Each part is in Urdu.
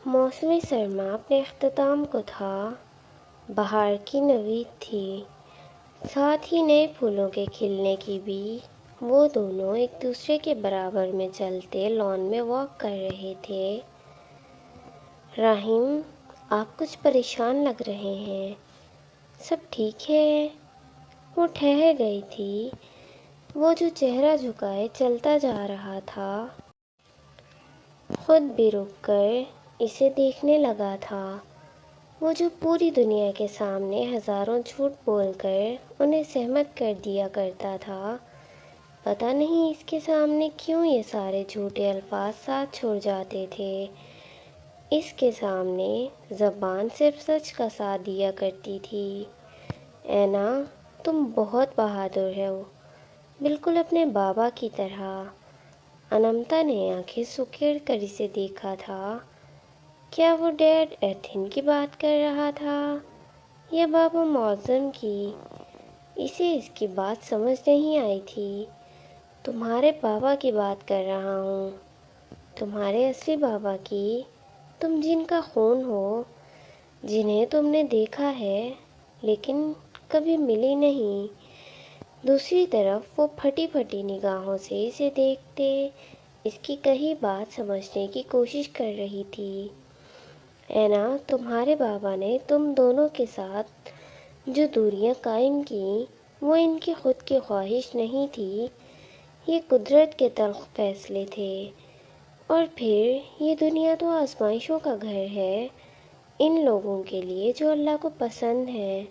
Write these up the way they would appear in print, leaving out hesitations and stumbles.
موسم سرما اپنے اختتام کو تھا۔ بہار کی نوید تھی، ساتھ ہی نئے پھولوں کے کھلنے کی بھی۔ وہ دونوں ایک دوسرے کے برابر میں چلتے لان میں واک کر رہے تھے۔ راہیم، آپ کچھ پریشان لگ رہے ہیں، سب ٹھیک ہے؟ وہ ٹھہر گئی تھی۔ وہ جو چہرہ جھکائے چلتا جا رہا تھا، خود بھی رک کر اسے دیکھنے لگا تھا۔ وہ جو پوری دنیا کے سامنے ہزاروں جھوٹ بول کر انہیں سہمت کر دیا کرتا تھا، پتہ نہیں اس کے سامنے کیوں یہ سارے جھوٹے الفاظ ساتھ چھوڑ جاتے تھے۔ اس کے سامنے زبان صرف سچ کا ساتھ دیا کرتی تھی۔ اینا، تم بہت بہادر ہو، بالکل اپنے بابا کی طرح۔ انمتا نے آنکھیں سکیڑ کر اسے دیکھا تھا۔ کیا وہ ڈیڈ ایتھن کی بات کر رہا تھا یا بابا معظم کی؟ اسے اس کی بات سمجھ نہیں آئی تھی۔ تمہارے بابا کی بات کر رہا ہوں، تمہارے اصلی بابا کی، تم جن کا خون ہو، جنہیں تم نے دیکھا ہے لیکن کبھی ملی نہیں۔ دوسری طرف وہ پھٹی پھٹی نگاہوں سے اسے دیکھتے اس کی کہی بات سمجھنے کی کوشش کر رہی تھی۔ اینا، تمہارے بابا نے تم دونوں کے ساتھ جو دوریاں قائم کیں وہ ان کی خود کی خواہش نہیں تھی، یہ قدرت کے تلخ فیصلے تھے۔ اور پھر یہ دنیا تو آزمائشوں کا گھر ہے ان لوگوں کے لیے جو اللہ کو پسند ہیں۔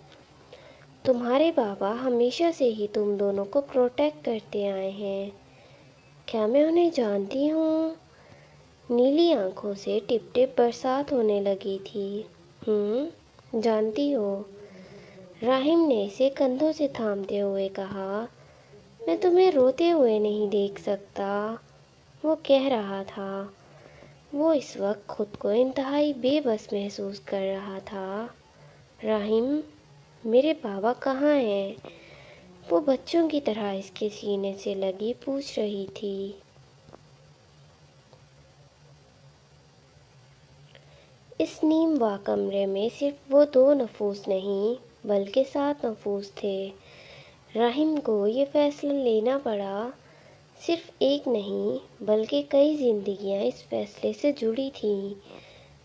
تمہارے بابا ہمیشہ سے ہی تم دونوں کو پروٹیکٹ کرتے آئے ہیں۔ کیا میں انہیں جانتی ہوں؟ نیلی آنکھوں سے ٹپ ٹپ برسات ہونے لگی تھی۔ جانتی ہو؟ راہیم نے اسے کندھوں سے تھامتے ہوئے کہا۔ میں تمہیں روتے ہوئے نہیں دیکھ سکتا، وہ کہہ رہا تھا۔ وہ اس وقت خود کو انتہائی بے بس محسوس کر رہا تھا۔ راہیم، میرے بابا کہاں ہیں؟ وہ بچوں کی طرح اس کے سینے سے لگی پوچھ رہی تھی۔ اس نیم وا کمرے میں صرف وہ دو نفوس نہیں بلکہ 7 نفوس تھے۔ راہیم کو یہ فیصلہ لینا پڑا۔ صرف ایک نہیں بلکہ کئی زندگیاں اس فیصلے سے جڑی تھیں۔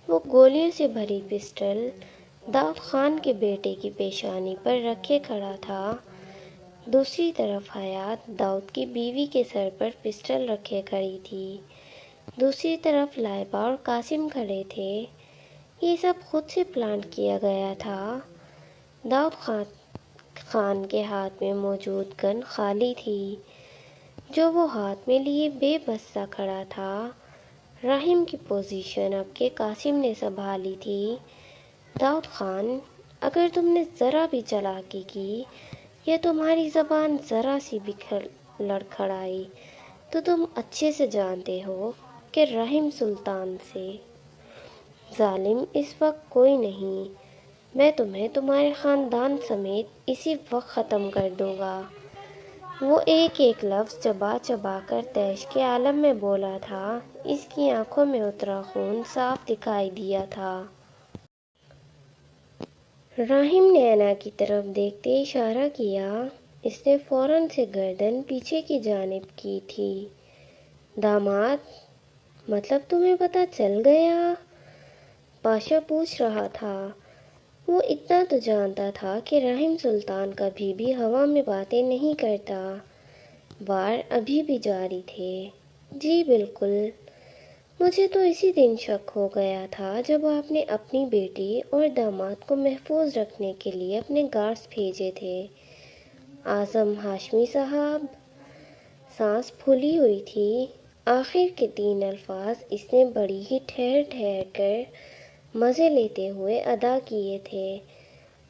وہ گولیوں سے بھری پسٹل داؤد خان کے بیٹے کی پیشانی پر رکھے کھڑا تھا۔ دوسری طرف حیات داؤد کی بیوی کے سر پر پسٹل رکھے کھڑی تھی۔ دوسری طرف لائبہ اور قاسم کھڑے تھے۔ یہ سب خود سے پلان کیا گیا تھا۔ داؤد خان کے ہاتھ میں موجود گن خالی تھی، جو وہ ہاتھ میں لیے بے بس سا کھڑا تھا۔ راہیم کی پوزیشن اب کے قاسم نے سنبھالی تھی۔ داؤد خان، اگر تم نے ذرا بھی چالاکی کی یا تمہاری زبان ذرا سی بھی لڑکھڑائی تو تم اچھے سے جانتے ہو کہ راہیم سلطان سے ظالم اس وقت کوئی نہیں۔ میں تمہیں تمہارے خاندان سمیت اسی وقت ختم کر دوں گا۔ وہ ایک ایک لفظ چبا چبا کر طیش کے عالم میں بولا تھا۔ اس کی آنکھوں میں اترا خون صاف دکھائی دیا تھا۔ راہیم نے اینا کی طرف دیکھتے اشارہ کیا۔ اس نے فوراً سے گردن پیچھے کی جانب کی تھی۔ داماد، مطلب تمہیں پتہ چل گیا؟ پاشا پوچھ رہا تھا۔ وہ اتنا تو جانتا تھا کہ راہیم سلطان کبھی بھی ہوا میں باتیں نہیں کرتا۔ وار ابھی بھی جاری تھے۔ جی بالکل، مجھے تو اسی دن شک ہو گیا تھا جب آپ نے اپنی بیٹی اور داماد کو محفوظ رکھنے کے لیے اپنے گارڈز بھیجے تھے۔ اعظم ہاشمی صاحب، سانس پھولی ہوئی تھی۔ آخر کے 3 الفاظ اس نے بڑی ہی ٹھہر ٹھہر کر مزے لیتے ہوئے ادا کیے تھے۔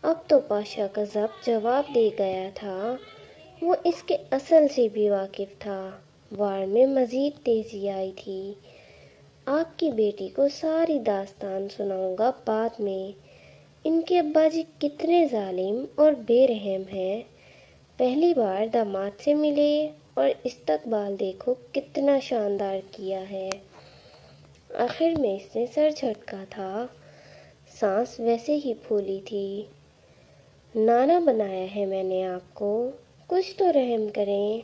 اب تو پاشا کا ضبط جواب دے گیا تھا۔ وہ اس کے اصل سے بھی واقف تھا۔ وار میں مزید تیزی آئی تھی۔ آپ کی بیٹی کو ساری داستان سناؤں گا بعد میں۔ ان کے ابا جی کتنے ظالم اور بے رحم ہیں۔ پہلی بار داماد سے ملے اور استقبال دیکھو کتنا شاندار کیا ہے۔ آخر میں اس نے سر جھٹکا تھا، سانس ویسے ہی پھولی تھی۔ نانا بنایا ہے میں نے آپ کو، کچھ تو رحم کریں۔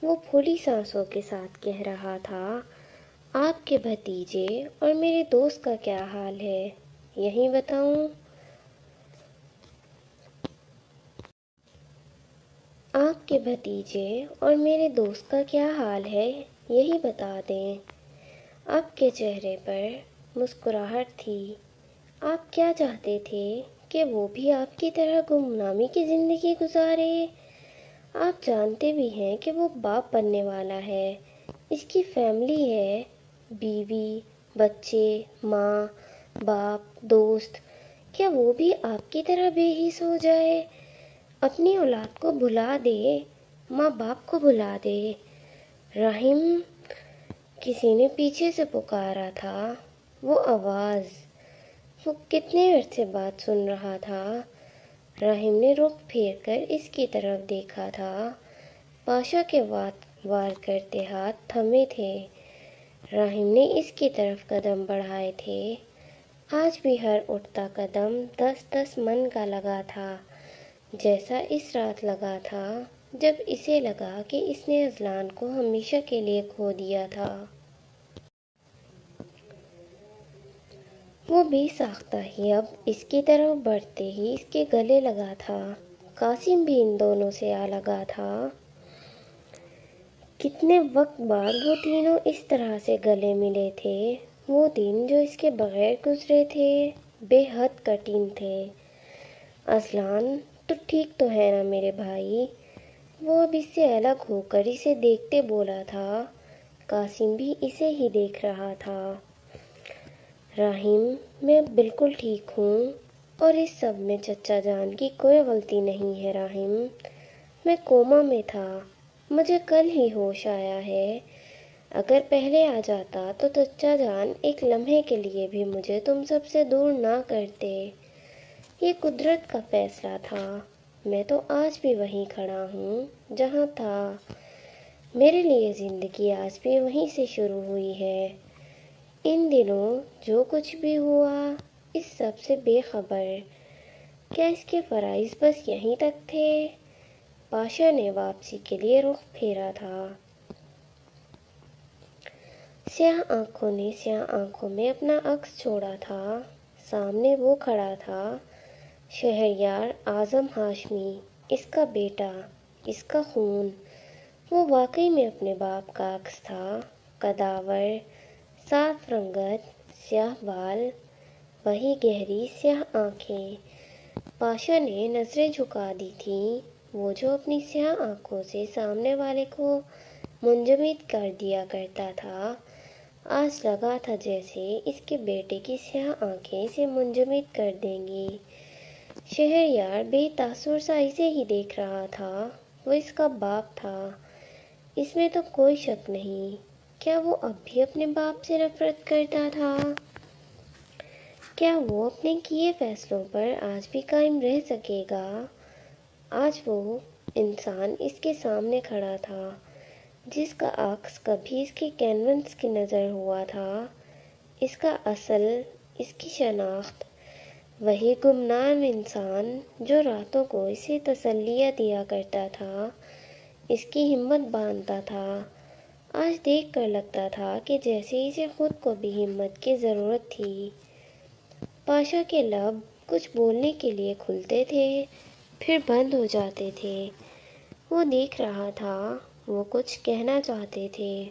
وہ پھولی سانسوں کے ساتھ کہہ رہا تھا۔ آپ کے بھتیجے اور میرے دوست کا کیا حال ہے، یہی بتاؤں؟ آپ کے بھتیجے اور میرے دوست کا کیا حال ہے، یہی بتا دیں۔ آپ کے چہرے پر مسکراہٹ تھی۔ آپ کیا چاہتے تھے کہ وہ بھی آپ کی طرح گمنامی کی زندگی گزارے؟ آپ جانتے بھی ہیں کہ وہ باپ بننے والا ہے، اس کی فیملی ہے، بیوی، بچے، ماں، باپ، دوست۔ کیا وہ بھی آپ کی طرح بے حس ہو جائے؟ اپنی اولاد کو بھلا دے، ماں باپ کو بھلا دے۔ رحیم، کسی نے پیچھے سے پکارا تھا۔ وہ آواز، وہ کتنے عرصے بعد سن رہا تھا۔ رحیم نے رخ پھیر کر اس کی طرف دیکھا تھا۔ پاشا کے وار کرتے ہاتھ تھمے تھے۔ رحیم نے اس کی طرف قدم بڑھائے تھے۔ آج بھی ہر اٹھتا قدم 10-10 من کا لگا تھا، جیسا اس رات لگا تھا جب اسے لگا کہ اس نے اذلان کو ہمیشہ کے لیے کھو دیا تھا۔ وہ بے ساختہ ہی اب اس کی طرف بڑھتے ہی اس کے گلے لگا تھا۔ قاسم بھی ان دونوں سے آ لگا تھا۔ کتنے وقت بعد وہ تینوں اس طرح سے گلے ملے تھے۔ وہ دن جو اس کے بغیر گزرے تھے بے حد کٹھن تھے۔ اذلان، تو ٹھیک تو ہے نا میرے بھائی؟ وہ اب اس سے الگ ہو کر اسے دیکھتے بولا تھا۔ قاسم بھی اسے ہی دیکھ رہا تھا۔ رحیم، میں بالکل ٹھیک ہوں، اور اس سب میں چچا جان کی کوئی غلطی نہیں ہے۔ رحیم، میں کوما میں تھا، مجھے کل ہی ہوش آیا ہے۔ اگر پہلے آ جاتا تو چچا جان ایک لمحے کے لیے بھی مجھے تم سب سے دور نہ کرتے۔ یہ قدرت کا فیصلہ تھا۔ میں تو آج بھی وہیں کھڑا ہوں جہاں تھا۔ میرے لیے زندگی آج بھی وہیں سے شروع ہوئی ہے۔ ان دنوں جو کچھ بھی ہوا اس سب سے بے خبر۔ کیا اس کے فرائض بس یہیں تک تھے؟ پاشا نے واپسی کے لیے رخ پھیرا تھا۔ سیاہ آنکھوں نے سیاہ آنکھوں میں اپنا عکس چھوڑا تھا۔ سامنے وہ کھڑا تھا، شہریار اعظم ہاشمی، اس کا بیٹا، اس کا خون۔ وہ واقعی میں اپنے باپ کا عکس تھا۔ قداور، صاف رنگت، سیاہ بال، وہی گہری سیاہ آنکھیں۔ پاشا نے نظریں جھکا دی تھیں۔ وہ جو اپنی سیاہ آنکھوں سے سامنے والے کو منجمد کر دیا کرتا تھا، آج لگا تھا جیسے اس کے بیٹے کی سیاہ آنکھیں اسے منجمد کر دیں گی۔ شہریار بے تاثر سا اسے ہی دیکھ رہا تھا۔ وہ اس کا باپ تھا، اس میں تو کوئی شک نہیں۔ کیا وہ اب بھی اپنے باپ سے نفرت کرتا تھا؟ کیا وہ اپنے کیے فیصلوں پر آج بھی قائم رہ سکے گا؟ آج وہ انسان اس کے سامنے کھڑا تھا، جس کا عکس کبھی اس کے کینوس کی نظر ہوا تھا۔ اس کا اصل، اس کی شناخت، وہی گمنام انسان جو راتوں کو اسے تسلیاں دیا کرتا تھا، اس کی ہمت باندھتا تھا۔ آج دیکھ کر لگتا تھا کہ جیسے اسے خود کو بھی ہمت کی ضرورت تھی۔ پاشا کے لب کچھ بولنے کے لیے کھلتے تھے، پھر بند ہو جاتے تھے۔ وہ دیکھ رہا تھا، وہ کچھ کہنا چاہتے تھے،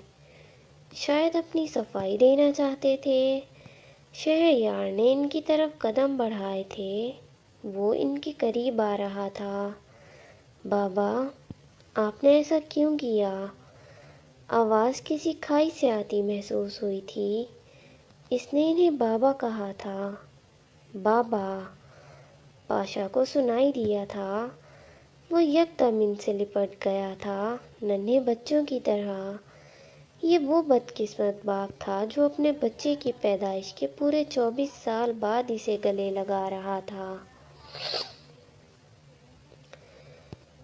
شاید اپنی صفائی دینا چاہتے تھے۔ شہریار نے ان کی طرف قدم بڑھائے تھے۔ وہ ان کے قریب آ رہا تھا۔ بابا، آپ نے ایسا کیوں کیا؟ آواز کسی کھائی سے آتی محسوس ہوئی تھی۔ اس نے انہیں بابا کہا تھا۔ بابا! پاشا کو سنائی دیا تھا۔ وہ یکدم ان سے لپٹ گیا تھا، ننھے بچوں کی طرح۔ یہ وہ بدقسمت باپ تھا جو اپنے بچے کی پیدائش کے پورے 24 سال بعد اسے گلے لگا رہا تھا۔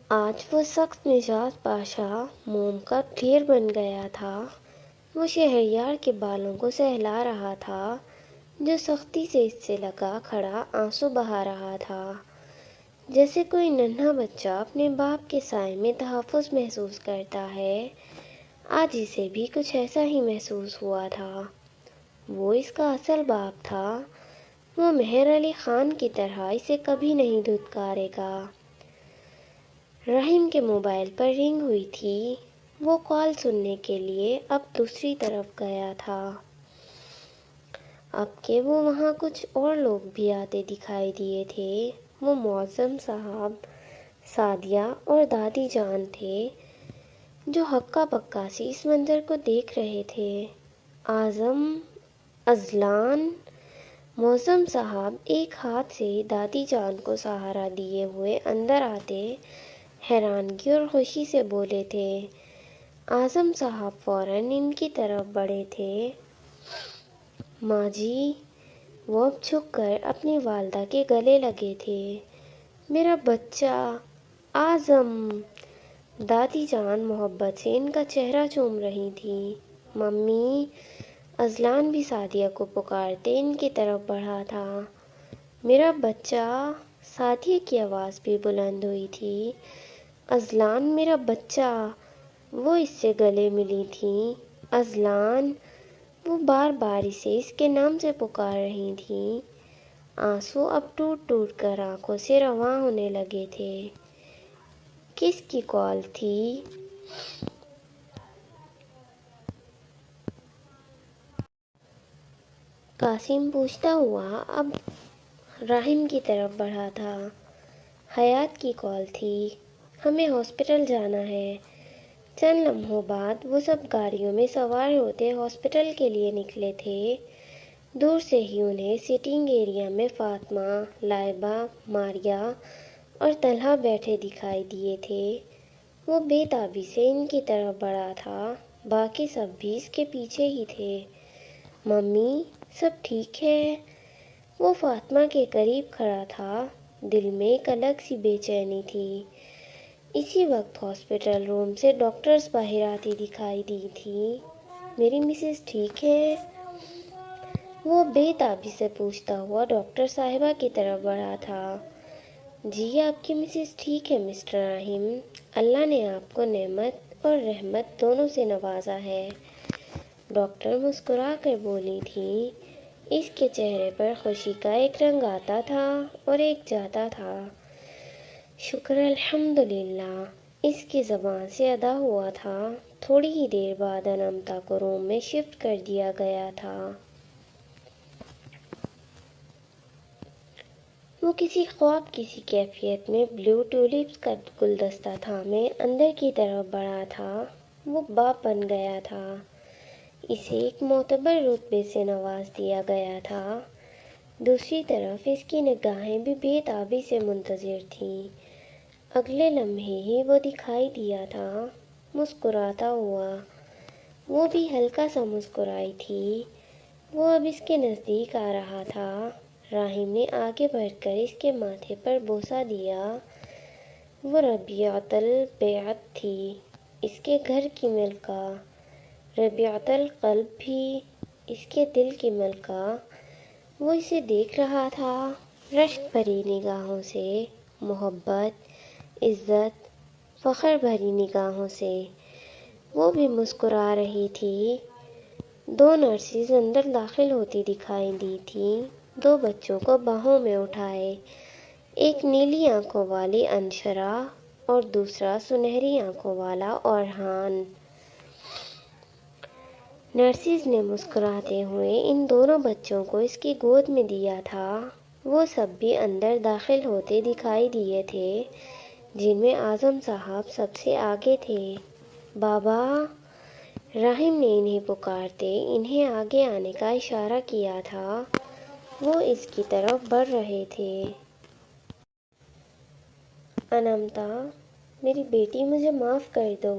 آج وہ سخت مزاج پاشا موم کا ڈھیر بن گیا تھا۔ وہ شہریار کے بالوں کو سہلا رہا تھا جو سختی سے اس سے لگا کھڑا آنسو بہا رہا تھا، جیسے کوئی ننھا بچہ اپنے باپ کے سائے میں تحفظ محسوس کرتا ہے۔ آج اسے بھی کچھ ایسا ہی محسوس ہوا تھا۔ وہ اس کا اصل باپ تھا۔ وہ مہر علی خان کی طرح اسے کبھی نہیں دھتکارے گا۔ رحیم کے موبائل پر رنگ ہوئی تھی۔ وہ کال سننے کے لیے اب دوسری طرف گیا تھا۔ اب کہ وہ وہاں کچھ اور لوگ بھی آتے دکھائی دیے تھے۔ وہ معظم صاحب، سعدیہ اور دادی جان تھے جو ہکا بکا سی اس منظر کو دیکھ رہے تھے۔ اذلان معظم صاحب ایک ہاتھ سے دادی جان کو سہارا دیے ہوئے اندر آتے حیرانگی اور خوشی سے بولے تھے۔ اعظم صاحب فوراً ان کی طرف بڑھے تھے۔ ماں جی، وہ اب جھک کر اپنی والدہ کے گلے لگے تھے۔ میرا بچہ اعظم! دادی جان محبت سے ان کا چہرہ چوم رہی تھیں۔ ممی! اذلان بھی سعدیہ کو پکارتے ان کی طرف بڑھا تھا۔ میرا بچہ! سعدیہ کی آواز بھی بلند ہوئی تھی۔ اذلان میرا بچہ! وہ اس سے گلے ملی تھیں۔ اذلان! وہ بار بار اسے اس کے نام سے پکار رہی تھیں۔ آنسو اب ٹوٹ ٹوٹ کر آنکھوں سے رواں ہونے لگے تھے۔ کس کی کال تھی؟ قاسم پوچھتا ہوا اب رحیم کی طرف بڑھا تھا۔ حیات کی کال تھی۔ ہمیں ہاسپٹل جانا ہے۔ چند لمحوں بعد وہ سب گاڑیوں میں سوار ہوتے ہاسپٹل کے لیے نکلے تھے۔ دور سے ہی انہیں سٹنگ ایریا میں فاطمہ، لائبہ، ماریہ اور طلحہ بیٹھے دکھائی دیے تھے۔ وہ بے تابی سے ان کی طرف بڑھا تھا۔ باقی سب بھی اس کے پیچھے ہی تھے۔ ممی، سب ٹھیک ہے؟ وہ فاطمہ کے قریب کھڑا تھا۔ دل میں ایک الگ سی بے چینی تھی۔ اسی وقت ہاسپٹل روم سے ڈاکٹرز باہر آتی دکھائی دی تھی۔ میری مسز ٹھیک ہے؟ وہ بے تابی سے پوچھتا ہوا ڈاکٹر صاحبہ کی طرف بڑھا تھا۔ جی، آپ کی مسز ٹھیک ہے مسٹر رحیم۔ اللہ نے آپ کو نعمت اور رحمت دونوں سے نوازا ہے۔ ڈاکٹر مسکرا کر بولی تھی۔ اس کے چہرے پر خوشی کا ایک رنگ آتا تھا اور ایک جاتا تھا۔ شکر الحمدللہ، اس کی زبان سے ادا ہوا تھا۔ تھوڑی ہی دیر بعد انمتا کو روم میں شفٹ کر دیا گیا تھا۔ وہ کسی خواب کی سی کیفیت میں بلیو ٹیولپس کا گلدستہ تھامے اندر کی طرف بڑھا تھا۔ وہ باپ بن گیا تھا۔ اسے ایک معتبر رتبے سے نواز دیا گیا تھا۔ دوسری طرف اس کی نگاہیں بھی بے تابی سے منتظر تھیں۔ اگلے لمحے ہی وہ دکھائی دیا تھا، مسکراتا ہوا۔ وہ بھی ہلکا سا مسکرائی تھی۔ وہ اب اس کے نزدیک آ رہا تھا۔ رحیم نے آگے بڑھ کر اس کے ماتھے پر بوسہ دیا۔ وہ ربیعۃ البیعت تھی، اس کے گھر کی ملکہ۔ ربیعۃ القلب بھی، اس کے دل کی ملکہ۔ وہ اسے دیکھ رہا تھا، رشک بھری نگاہوں سے، محبت، عزت، فخر بھری نگاہوں سے۔ وہ بھی مسکرا رہی تھی۔ دو نرسز اندر داخل ہوتی دکھائی دی تھیں۔ دو بچوں کو باہوں میں اٹھائے، ایک نیلی آنکھوں والی انشرا اور دوسرا سنہری آنکھوں والا اورحان۔ نرسز نے مسکراتے ہوئے ان دونوں بچوں کو اس کی گود میں دیا تھا۔ وہ سب بھی اندر داخل ہوتے دکھائی دیے تھے، جن میں اعظم صاحب سب سے آگے تھے۔ بابا! رحیم نے انہیں پکارتے انہیں آگے آنے کا اشارہ کیا تھا۔ وہ اس کی طرف بڑھ رہے تھے۔ انمتا، میری بیٹی، مجھے معاف کر دو۔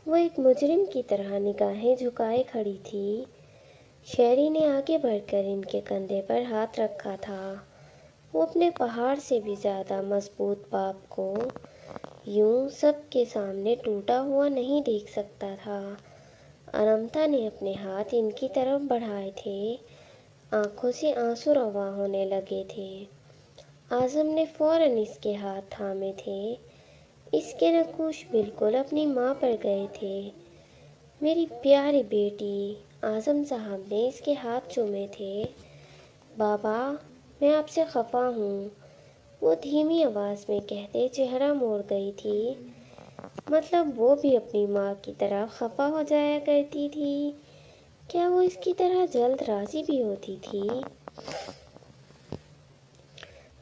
وہ ایک مجرم کی طرح نگاہیں جھکائے کھڑی تھی۔ شہری نے آگے بڑھ کر ان کے کندھے پر ہاتھ رکھا تھا۔ وہ اپنے پہاڑ سے بھی زیادہ مضبوط باپ کو یوں سب کے سامنے ٹوٹا ہوا نہیں دیکھ سکتا تھا۔ انمتا نے اپنے ہاتھ ان کی طرف بڑھائے تھے، آنکھوں سے آنسو رواں ہونے لگے تھے۔ اعظم نے فوراً اس کے ہاتھ تھامے تھے۔ اس کے نقوش بالکل اپنی ماں پر گئے تھے۔ میری پیاری بیٹی، اعظم صاحب نے اس کے ہاتھ چومے تھے۔ بابا، میں آپ سے خفا ہوں، وہ دھیمی آواز میں کہتے چہرہ موڑ گئی تھی۔ مطلب وہ بھی اپنی ماں کی طرح خفا ہو جایا کرتی تھی؟ کیا وہ اس کی طرح جلد راضی بھی ہوتی تھی؟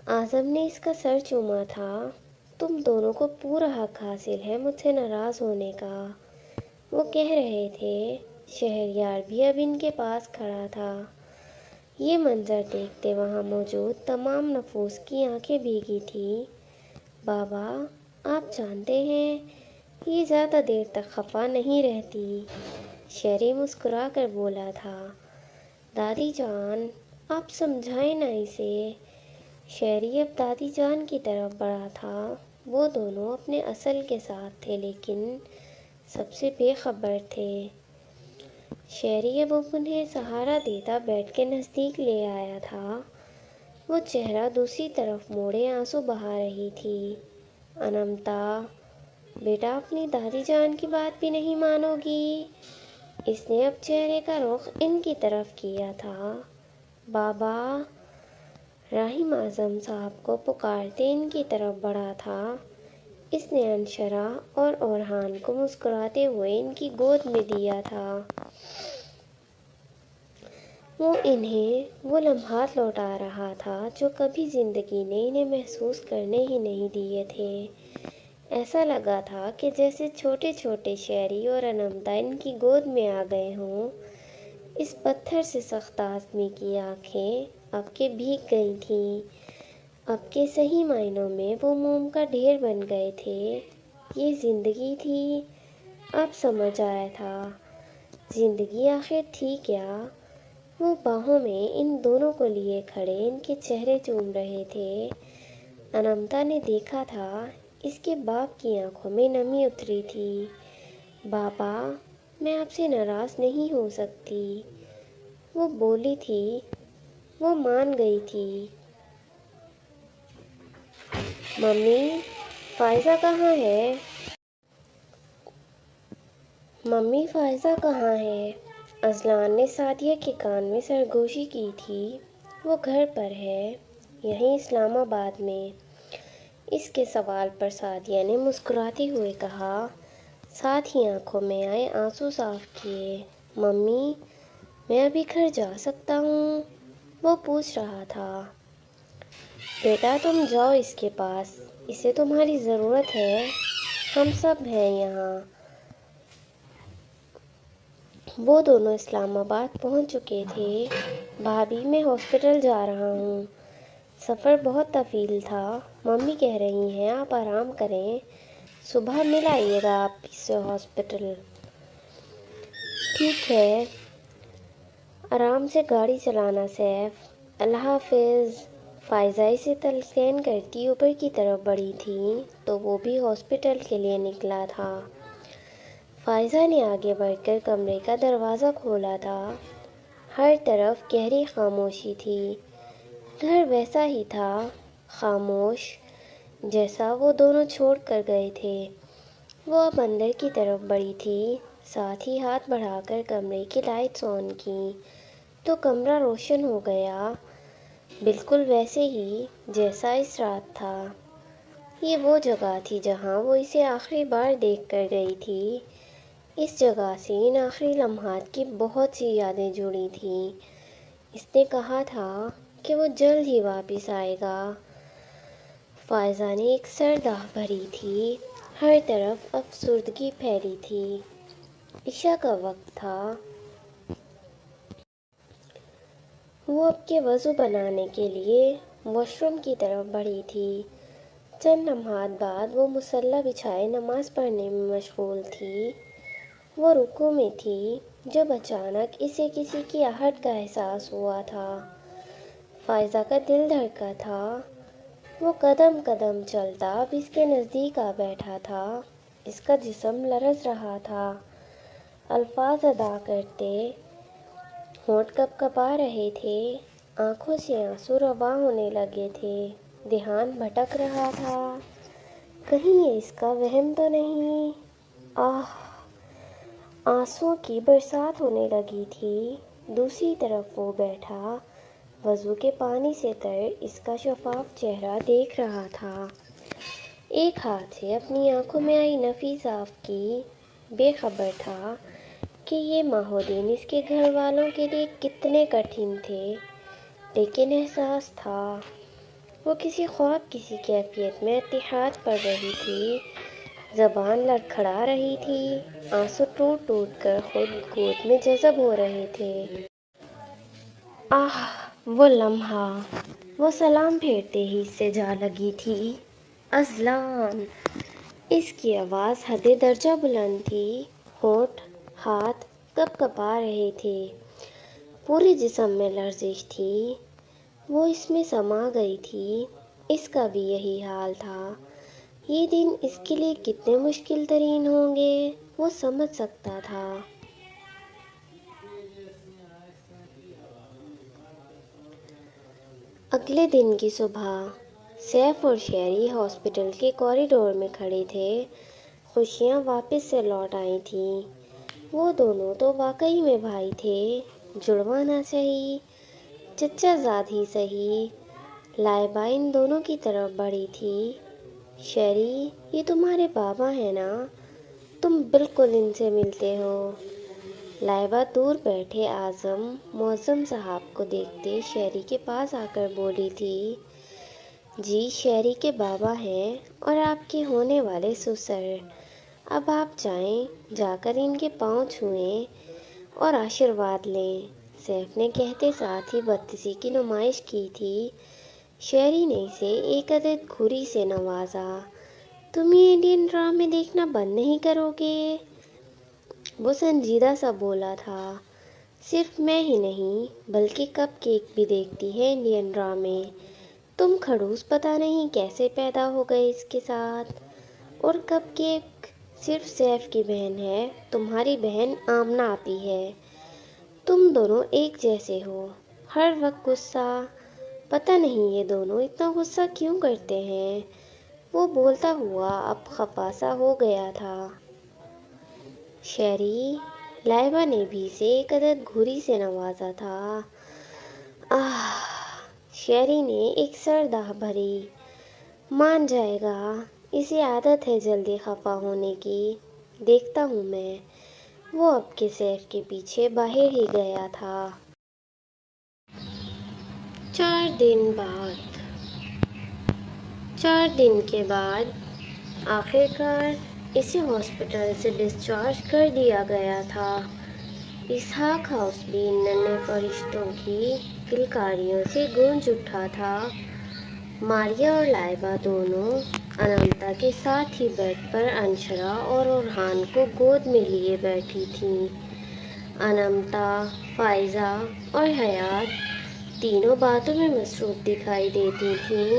اعظم نے اس کا سر چوما تھا۔ تم دونوں کو پورا حق حاصل ہے مجھ سے ناراض ہونے کا، وہ کہہ رہے تھے۔ شہریار بھی اب ان کے پاس کھڑا تھا۔ یہ منظر دیکھتے وہاں موجود تمام نفوس کی آنکھیں بھیگی تھیں۔ بابا، آپ جانتے ہیں یہ زیادہ دیر تک خفا نہیں رہتی، شہری مسکرا کر بولا تھا۔ دادی جان، آپ سمجھائیں نا اسے۔ شہری اب دادی جان کی طرف بڑھا تھا۔ وہ دونوں اپنے اصل کے ساتھ تھے لیکن سب سے بے خبر تھے۔ شہری اب انہیں سہارا دیتا بیٹھ کے نزدیک لے آیا تھا۔ وہ چہرہ دوسری طرف موڑے آنسو بہا رہی تھی۔ انمتا، بیٹا اپنی دادی جان کی بات بھی نہیں مانو گی؟ اس نے اب چہرے کا رخ ان کی طرف کیا تھا۔ بابا، رحیم اعظم صاحب کو پکارتے ان کی طرف بڑھا تھا۔ اس نے انشرا اور اورحان کو مسکراتے ہوئے ان کی گود میں دیا تھا۔ وہ انہیں وہ لمحات لوٹا رہا تھا جو کبھی زندگی نے انہیں محسوس کرنے ہی نہیں دیے تھے۔ ایسا لگا تھا کہ جیسے چھوٹے چھوٹے شہری اور انمتا ان کی گود میں آ گئے ہوں۔ اس پتھر سے سخت آدمی کی آنکھیں اب کے بھیگ گئی تھیں۔ اب کے صحیح معنوں میں وہ موم کا ڈھیر بن گئے تھے۔ یہ زندگی تھی؟ اب سمجھ آیا تھا، زندگی آخر تھی کیا؟ وہ باہوں میں ان دونوں کو لیے کھڑے ان کے چہرے چوم رہے تھے۔ انمتا نے دیکھا تھا، اس کے باپ کی آنکھوں میں نمی اتری تھی۔ بابا، میں آپ سے ناراض نہیں ہو سکتی، وہ بولی تھی۔ وہ مان گئی تھی۔ ممی، فائزہ کہاں ہے؟ ممی، فائزہ کہاں ہے؟ اذلان نے سعدیہ کے کان میں سرگوشی کی تھی۔ وہ گھر پر ہے، یہیں اسلام آباد میں۔ اس کے سوال پر سعدیہ نے مسکراتے ہوئے کہا، ساتھ ہی آنکھوں میں آئے آنسو صاف کیے۔ ممی، میں ابھی گھر جا سکتا ہوں؟ وہ پوچھ رہا تھا۔ بیٹا تم جاؤ اس کے پاس، اسے تمہاری ضرورت ہے، ہم سب ہیں یہاں۔ وہ دونوں اسلام آباد پہنچ چکے تھے۔ بھابھی، میں ہاسپٹل جا رہا ہوں، سفر بہت طویل تھا، ممی کہہ رہی ہیں آپ آرام کریں، صبح مل آئیے گا آپ سے ہاسپٹل۔ ٹھیک ہے، آرام سے گاڑی چلانا سیف، اللہ حافظ۔ فائزہ اسے تلقین کرتی اوپر کی طرف بڑھی تھی تو وہ بھی ہاسپٹل کے لیے نکلا تھا۔ فائزہ نے آگے بڑھ کر کمرے کا دروازہ کھولا تھا۔ ہر طرف گہری خاموشی تھی۔ گھر ویسا ہی تھا، خاموش، جیسا وہ دونوں چھوڑ کر گئے تھے۔ وہ اب اندر کی طرف بڑھی تھی، ساتھ ہی ہاتھ بڑھا کر کمرے کی لائٹس آن کی تو کمرہ روشن ہو گیا، بالکل ویسے ہی جیسا اس رات تھا۔ یہ وہ جگہ تھی جہاں وہ اسے آخری بار دیکھ کر گئی تھی۔ اس جگہ سے ان آخری لمحات کی بہت سی یادیں جڑی تھیں۔ اس نے کہا تھا کہ وہ جلد ہی واپس آئے گا۔ فائزہ نے ایک سرد آہ بھری تھی، ہر طرف افسردگی پھیلی تھی۔ عشاء کا وقت تھا۔ وہ اب کے وضو بنانے کے لیے واش روم کی طرف بڑھی تھی۔ چند لمحات بعد وہ مصلی بچھائے نماز پڑھنے میں مشغول تھی۔ وہ رکوع میں تھی جب اچانک اسے کسی کی آہٹ کا احساس ہوا تھا۔ فائزہ کا دل دھڑکا تھا۔ وہ قدم قدم چلتا اب اس کے نزدیک آ بیٹھا تھا۔ اس کا جسم لرز رہا تھا۔ الفاظ ادا کرتے ہونٹ کپ کپا رہے تھے، آنکھوں سے آنسو رواں ہونے لگے تھے، دھیان بھٹک رہا تھا، کہیں یہ اس کا وہم تو نہیں؟ آنسوؤں کی برسات ہونے لگی تھی۔ دوسری طرف وہ بیٹھا وضو کے پانی سے تر اس کا شفاف چہرہ دیکھ رہا تھا، ایک ہاتھ سے اپنی آنکھوں میں آئی نفی صاف کی، بے خبر تھا کہ یہ ماہ و دن اس کے گھر والوں کے لیے کتنے کٹھن تھے، لیکن احساس تھا وہ کسی خواب کسی کیفیت میں اتحاد پڑھ رہی تھی، زبان لڑکھڑا رہی تھی، آنسو ٹوٹ ٹوٹ کر خود گود میں جذب ہو رہے تھے۔ وہ لمحہ، وہ سلام پھیرتے ہی اس سے جا لگی تھی۔ اذلان! اس کی آواز حد درجہ بلند تھی، ہونٹ، ہاتھ کپ کپا رہے تھے، پورے جسم میں لرزش تھی، وہ اس میں سما گئی تھی۔ اس کا بھی یہی حال تھا، یہ دن اس کے لیے کتنے مشکل ترین ہوں گے، وہ سمجھ سکتا تھا۔ اگلے دن کی صبح سیف اور شہری ہاسپٹل کے کوریڈور میں کھڑے تھے، خوشیاں واپس سے لوٹ آئی تھیں، وہ دونوں تو واقعی میں بھائی تھے، جڑواں نہ سہی، چچا زاد ہی سہی۔ لائبہ ان دونوں کی طرف بڑھی تھی۔ شہری، یہ تمہارے بابا ہیں نا؟ تم بالکل ان سے ملتے ہو۔ لائبہ دور بیٹھے اعظم معظم صاحب کو دیکھتے شہری کے پاس آ کر بولی تھی، جی شہری کے بابا ہیں اور آپ کے ہونے والے سسر، اب آپ جائیں، جا کر ان کے پاؤں چھوئیں اور آشیرواد لیں۔ سیف نے کہتے ساتھ ہی بدتیسی کی نمائش کی تھی۔ شہری نے اسے ایک عدد گھوری سے نوازا، تم یہ انڈین ڈرامے دیکھنا بند نہیں کرو گے؟ وہ سنجیدہ سا بولا تھا، صرف میں ہی نہیں بلکہ کپ کیک بھی دیکھتی ہے انڈین ڈرامے، تم کھڑوس پتہ نہیں کیسے پیدا ہو گئے اس کے ساتھ، اور کپ کیک صرف سیف کی بہن ہے، تمہاری بہن آمنہ آپی ہے، تم دونوں ایک جیسے ہو، ہر وقت غصہ، پتہ نہیں یہ دونوں اتنا غصہ کیوں کرتے ہیں۔ وہ بولتا ہوا اب خفا سا ہو گیا تھا۔ شہری، لائبہ نے بھی اسے ایک عدد گھوری سے نوازا تھا۔ شہری نے ایک سرد آہ بھری، مان جائے گا، اسے عادت ہے جلدی خفا ہونے کی، دیکھتا ہوں میں۔ وہ اب کے سیف کے پیچھے باہر ہی گیا تھا۔ 4 دن کے بعد آخرکار اسے ہاسپٹل سے ڈسچارج کر دیا گیا تھا۔ اسحاق ہاؤس بھی ان ننھے فرشتوں کی کلکاریوں سے گونج اٹھا تھا۔ ماریا اور لائبہ دونوں انامتا کے ساتھ ہی بیڈ پر انشرا اور اورہان کو گود میں لیے بیٹھی تھیں۔ انامتا، فائزہ اور حیات تینوں باتوں میں مصروف دکھائی دیتی تھیں۔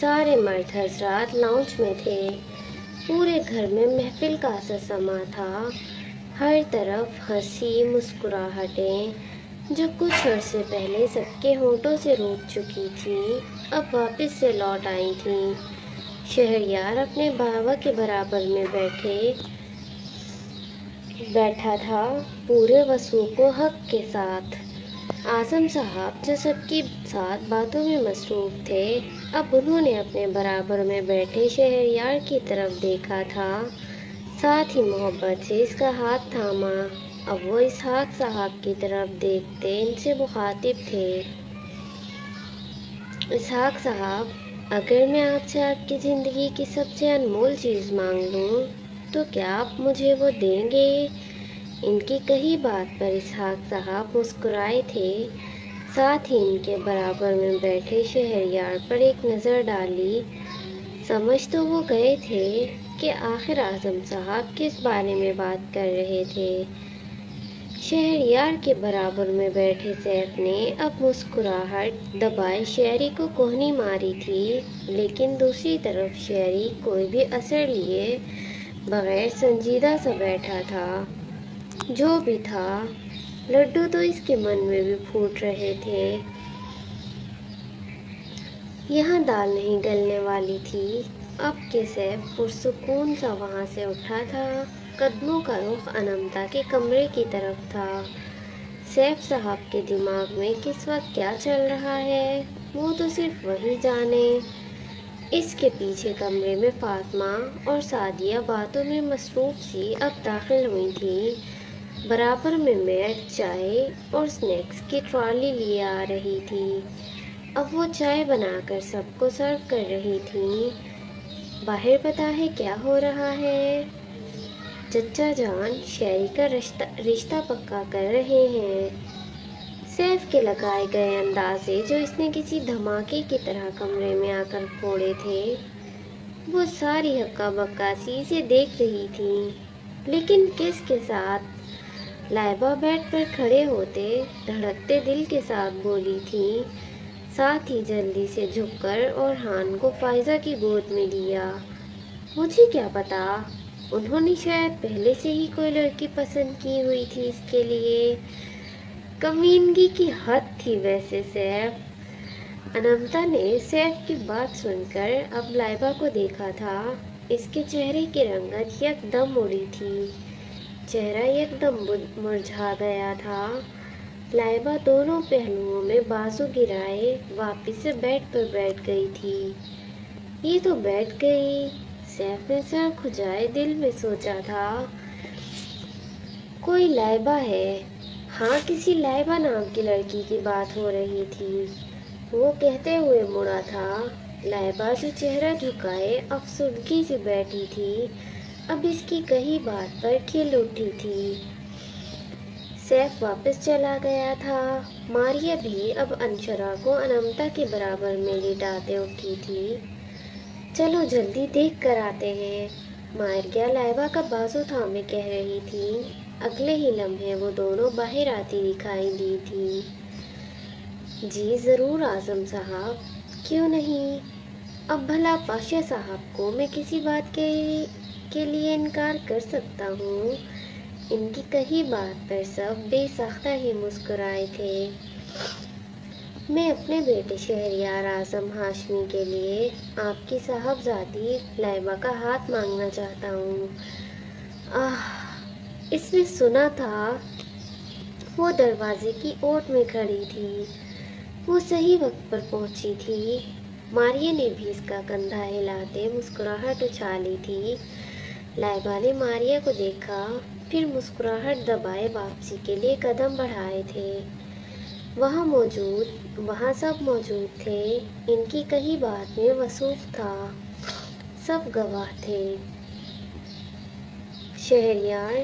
سارے مرد حضرات لاؤنج میں تھے، پورے گھر میں محفل کا اثر سما تھا، ہر طرف ہنسی مسکراہٹیں جو کچھ عرصے پہلے سب کے ہونٹوں سے روٹھ چکی تھیں، اب واپس سے لوٹ آئی تھیں۔ شہریار اپنے بابا کے برابر میں بیٹھا تھا، پورے وثوق و حق کے ساتھ۔ اعظم صاحب جو سب کے ساتھ باتوں میں مصروف تھے، اب انہوں نے اپنے برابر میں بیٹھے شہریار کی طرف دیکھا تھا، ساتھ ہی محبت سے اس کا ہاتھ تھاما۔ اب وہ اسحاق صاحب کی طرف دیکھتے ان سے مخاطب تھے، اسحاق صاحب، اگر میں آپ سے آپ کی زندگی کی سب سے انمول چیز مانگ لوں تو کیا آپ مجھے وہ دیں گے؟ ان کی کہی بات پر اسحاق صاحب مسکرائے تھے، ساتھ ہی ان کے برابر میں بیٹھے شہریار پر ایک نظر ڈالی۔ سمجھ تو وہ گئے تھے کہ آخر اعظم صاحب کس بارے میں بات کر رہے تھے۔ شہریار کے برابر میں بیٹھے سیف نے اب مسکراہٹ دبائے شہری کو کوہنی ماری تھی، لیکن دوسری طرف شہری کوئی بھی اثر لیے بغیر سنجیدہ سا بیٹھا تھا۔ جو بھی تھا، لڈو تو اس کے من میں بھی پھوٹ رہے تھے۔ یہاں دال نہیں گلنے والی تھی۔ اب کہ سیف پرسکون سا وہاں سے اٹھا تھا، قدموں کا رخ انمتا کے کمرے کی طرف تھا۔ سیف صاحب کے دماغ میں کس وقت کیا چل رہا ہے، وہ تو صرف وہی جانے۔ اس کے پیچھے کمرے میں فاطمہ اور سعدیہ باتوں میں مصروف سی اب داخل ہوئی تھیں۔ برابر میں میڈ چائے اور سنیکس کی ٹرالی لیے آ رہی تھی۔ اب وہ چائے بنا کر سب کو سرو کر رہی تھیں۔ باہر پتہ ہے کیا ہو رہا ہے؟ چچا جان شیری کا رشتہ پکا کر رہے ہیں۔ سیف کے لگائے گئے اندازے جو اس نے کسی دھماکے کی طرح کمرے میں آ کر پھوڑے تھے، وہ ساری ہکا بکا سی اسے دیکھ رہی تھی۔ لیکن کس کے ساتھ؟ لائبہ بیڈ پر کھڑے ہوتے دھڑکتے دل کے ساتھ بولی تھی، ساتھ ہی جلدی سے جھک کر اورحان کو فائزہ کی گود میں لیا۔ مجھے کیا پتا، انہوں نے شاید پہلے سے ہی کوئی لڑکی پسند کی ہوئی تھی اس کے لیے۔ کمینگی کی حد تھی ویسے سیف۔ انمتا نے سیف کی بات سن کر اب لائبہ کو دیکھا تھا۔ اس کے چہرے کی رنگت یک دم اڑی تھی، چہرہ یک دم مرجھا گیا تھا۔ لائبہ دونوں پہلوؤں میں بازو گرائے واپس سے بیڈ پر بیٹھ گئی تھی۔ یہ تو بیٹھ گئی، سیف نے سر کھجائے دل میں سوچا تھا۔ کوئی لائبہ ہے؟ ہاں، کسی لائبہ نام کی لڑکی کی بات ہو رہی تھی، وہ کہتے ہوئے مڑا تھا۔ لائبہ جو چہرہ جھکائے افسردگی سے بیٹھی تھی، اب اس کی کہی بات پر کھل اٹھی تھی۔ سیف واپس چلا گیا تھا۔ ماریہ بھی اب انشرا کو انمتا کے برابر میں لٹاتے اٹھی تھی۔ چلو جلدی دیکھ کر آتے ہیں، ماریہ لائبہ کا بازو تھامے کہہ رہی تھی۔ اگلے ہی لمحے وہ دونوں باہر آتی دکھائی دی تھی۔ جی ضرور اعظم صاحب، کیوں نہیں؟ اب بھلا پاشا صاحب کو میں کسی بات کے لیے انکار کر سکتا ہوں؟ ان کی کہی بات پر سب بے ساختہ ہی مسکرائے تھے۔ میں اپنے بیٹے شہریار اعظم ہاشمی کے لیے آپ کی صاحبزادی لائبہ کا ہاتھ مانگنا چاہتا ہوں۔ اس نے سنا تھا۔ وہ دروازے کی اوٹ میں کھڑی تھی، وہ صحیح وقت پر پہنچی تھی۔ ماریہ نے بھی اس کا کندھا ہلاتے مسکراہٹ اچھالی تھی۔ لائبہ نے ماریہ کو دیکھا، پھر مسکراہٹ دبائے واپسی کے لیے قدم بڑھائے تھے۔ وہاں سب موجود تھے، ان کی کہی بات میں وثوق تھا، سب گواہ تھے۔ شہریار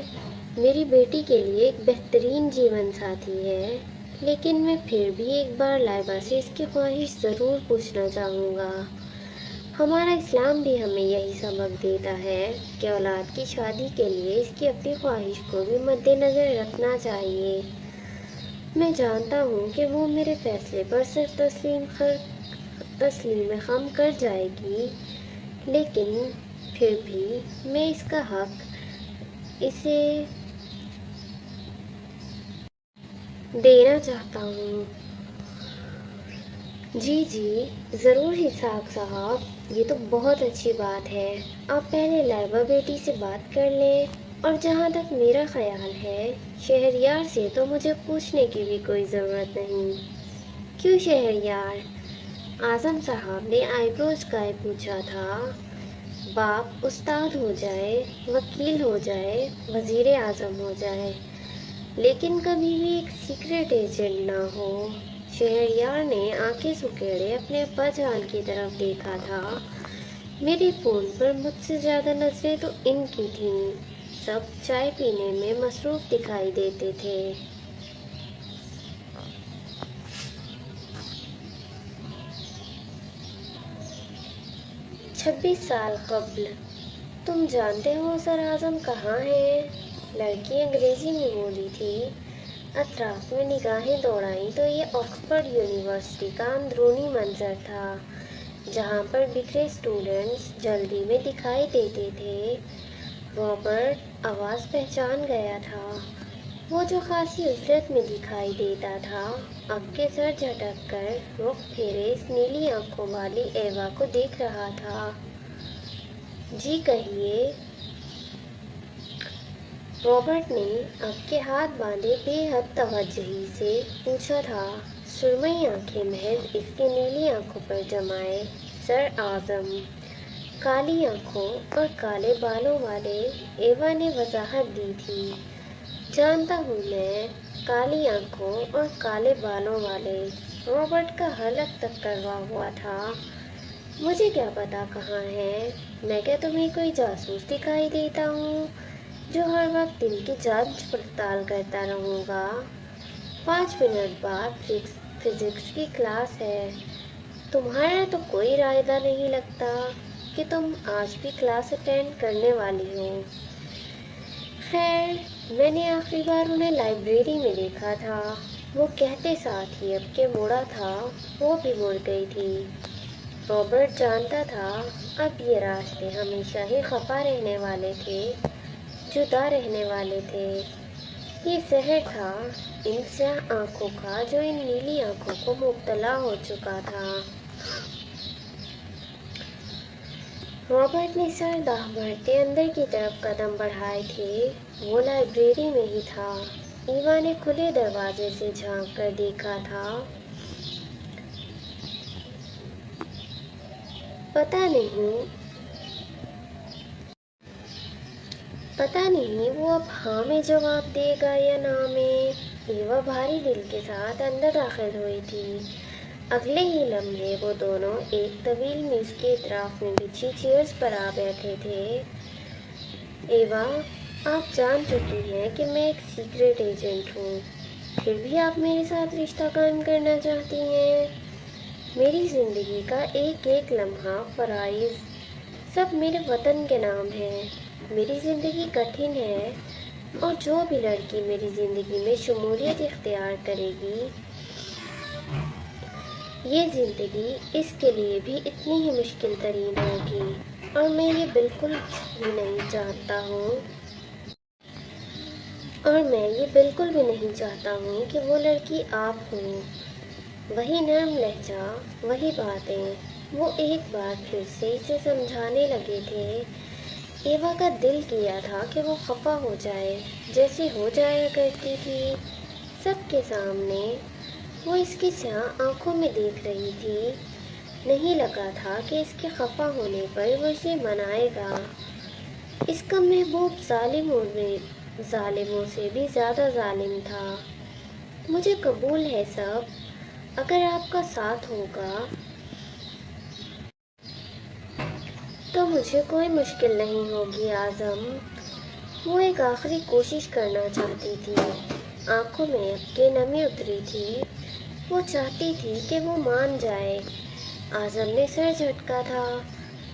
میری بیٹی کے لیے ایک بہترین جیون ساتھی ہے، لیکن میں پھر بھی ایک بار لائبہ سے اس کی خواہش ضرور پوچھنا چاہوں گا۔ ہمارا اسلام بھی ہمیں یہی سبق دیتا ہے کہ اولاد کی شادی کے لیے اس کی اپنی خواہش کو بھی مد نظر رکھنا چاہیے۔ میں جانتا ہوں کہ وہ میرے فیصلے پر سر تسلیم خم کر جائے گی، لیکن پھر بھی میں اس کا حق اسے دینا چاہتا ہوں۔ جی ضرور اسحاق صاحب، یہ تو بہت اچھی بات ہے۔ آپ پہلے لائبہ بیٹی سے بات کر لیں، اور جہاں تک میرا خیال ہے، شہریار سے تو مجھے پوچھنے کی بھی کوئی ضرورت نہیں۔ کیوں شہریار؟ اعظم صاحب نے آئی بروز گائے پوچھا تھا۔ باپ استاد ہو جائے، وکیل ہو جائے، وزیر اعظم ہو جائے، لیکن کبھی بھی ایک سیکرٹ ایجنٹ نہ ہو۔ شہریار نے آنکھیں سکیڑے اپنے ابا جان کی طرف دیکھا تھا۔ میرے فون پر مجھ سے زیادہ نظریں تو ان کی تھیں۔ سب چائے پینے میں مصروف دکھائی دیتے تھے۔ 26 سال قبل۔ تم جانتے ہو سر اعظم کہاں ہیں؟ لڑکی انگریزی میں بولی تھی۔ اطراف میں نگاہیں دوڑائیں تو یہ آکسفورڈ یونیورسٹی کا اندرونی منظر تھا، جہاں پر بکھرے اسٹوڈنٹس جلدی میں دکھائی دیتے تھے۔ رابرٹ آواز پہچان گیا تھا۔ وہ جو خاصی عزت میں دکھائی دیتا تھا اب کے سر جھٹک کر رخ پھیرے اس نیلی آنکھوں والی ایوا کو دیکھ رہا تھا۔ جی کہیے، رابرٹ نے اب کے ہاتھ باندھے بے حد توجہی سے پوچھا تھا، سرمئی آنکھیں محض اس کی نیلی آنکھوں پر جمائے سر اعظم۔ کالی آنکھوں اور کالے بالوں والے، ایوا نے وضاحت دی تھی۔ جانتا ہوں میں، کالی آنکھوں اور کالے بالوں والے، رابرٹ کا حلق تک کروا ہوا تھا۔ مجھے کیا پتا کہاں ہے؟ میں کیا تمہیں کوئی جاسوس دکھائی دیتا ہوں جو ہر وقت دل کی جانچ پڑتال کرتا رہوں گا؟ 5 منٹ بعد فزکس کی کلاس ہے۔ تمہارا تو کوئی ارادہ نہیں لگتا کہ تم آج بھی کلاس اٹینڈ کرنے والی ہو۔ خیر، میں نے آخری بار انہیں لائبریری میں دیکھا تھا، وہ کہتے ساتھ ہی اب کے مڑا تھا، وہ بھی مڑ گئی تھی۔ رابرٹ جانتا تھا اب یہ راستے ہمیشہ ہی خفا رہنے والے تھے، جدا رہنے والے تھے۔ یہ زہر تھا ان سیاہ آنکھوں کا جو ان نیلی آنکھوں کو مبتلا ہو چکا تھا۔ رابرٹ نے سر داہ بھرتے اندر کی طرف قدم بڑھائے تھے۔ وہ لائبریری میں ہی تھا۔ ایوا نے کھلے دروازے سے جھانک کر دیکھا تھا۔ پتہ نہیں وہ اب ہاں میں جواب دے گا یا نا میں۔ ایوا بھاری دل کے ساتھ اندر داخل ہوئی تھی۔ اگلے ہی لمحے وہ دونوں ایک طویل میز کے اطراف میں بچھی چیئرز پر آ بیٹھے تھے۔ ایوا، آپ جان چکی ہیں کہ میں ایک سیکرٹ ایجنٹ ہوں، پھر بھی آپ میرے ساتھ رشتہ قائم کرنا چاہتی ہیں؟ میری زندگی کا ایک ایک لمحہ، فرائض، سب میرے وطن کے نام ہیں۔ میری زندگی کٹھن ہے، اور جو بھی لڑکی میری زندگی میں شمولیت اختیار کرے گی، یہ زندگی اس کے لیے بھی اتنی ہی مشکل ترین ہوگی، اور میں یہ بالکل بھی نہیں چاہتا ہوں کہ وہ لڑکی آپ ہوں۔ وہی نرم لہجہ، وہی باتیں، وہ ایک بار پھر سے اسے سمجھانے لگے تھے۔ ایوا کا دل کیا تھا کہ وہ خفا ہو جائے، جیسے ہو جایا کرتی تھی۔ سب کے سامنے وہ اس کی سیاہ آنکھوں میں دیکھ رہی تھی۔ نہیں لگا تھا کہ اس کے خفا ہونے پر وہ اسے منائے گا۔ اس کا محبوب ظالموں سے بھی زیادہ ظالم تھا۔ مجھے قبول ہے سب، اگر آپ کا ساتھ ہوگا تو مجھے کوئی مشکل نہیں ہوگی اعظم۔ وہ ایک آخری کوشش کرنا چاہتی تھی۔ آنکھوں میں اب کے نمی اتری تھی۔ وہ چاہتی تھی کہ وہ مان جائے۔ اعظم نے سر جھٹکا تھا۔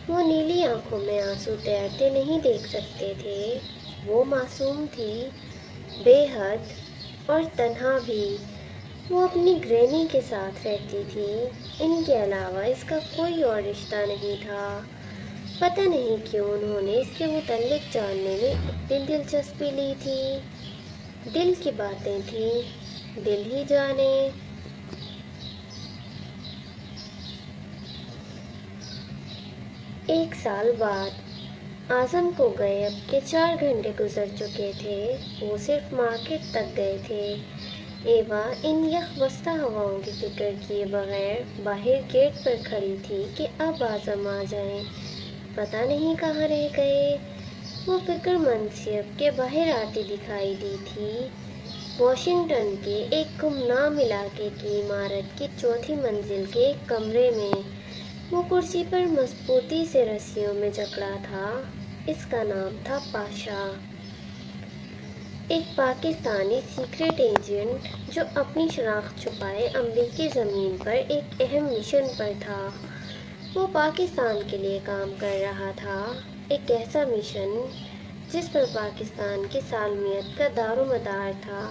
وہ نیلی آنکھوں میں آنسو تیرتے نہیں دیکھ سکتے تھے۔ وہ معصوم تھی، بے حد، اور تنہا بھی۔ وہ اپنی گرینی کے ساتھ رہتی تھی، ان کے علاوہ اس کا کوئی اور رشتہ نہیں تھا۔ پتہ نہیں کیوں انہوں نے اس کے متعلق جاننے میں اتنی دلچسپی لی تھی۔ دل کی باتیں تھیں، دل ہی جانے۔ 1 سال بعد اعظم کو گئے اب کے 4 گھنٹے گزر چکے تھے۔ وہ صرف مارکیٹ تک گئے تھے۔ ایوا ان یخ بستہ ہواؤں کی فکر کیے بغیر باہر گیٹ پر کھڑی تھی کہ اب اعظم آ جائیں۔ پتہ نہیں کہاں رہ گئے۔ وہ فکر مند سی اب کے باہر آتی دکھائی دی تھی۔ واشنگٹن کے ایک گمنام علاقے کی عمارت کی 4تھی منزل کے ایک کمرے میں وہ کرسی پر مضبوطی سے رسیوں میں جکڑا تھا۔ اس کا نام تھا پاشا، ایک پاکستانی سیکرٹ ایجنٹ جو اپنی شناخت چھپائے امریکی زمین پر ایک اہم مشن پر تھا۔ وہ پاکستان کے لیے کام کر رہا تھا، ایک ایسا مشن جس پر پاکستان کی سالمیت کا دار و مدار تھا۔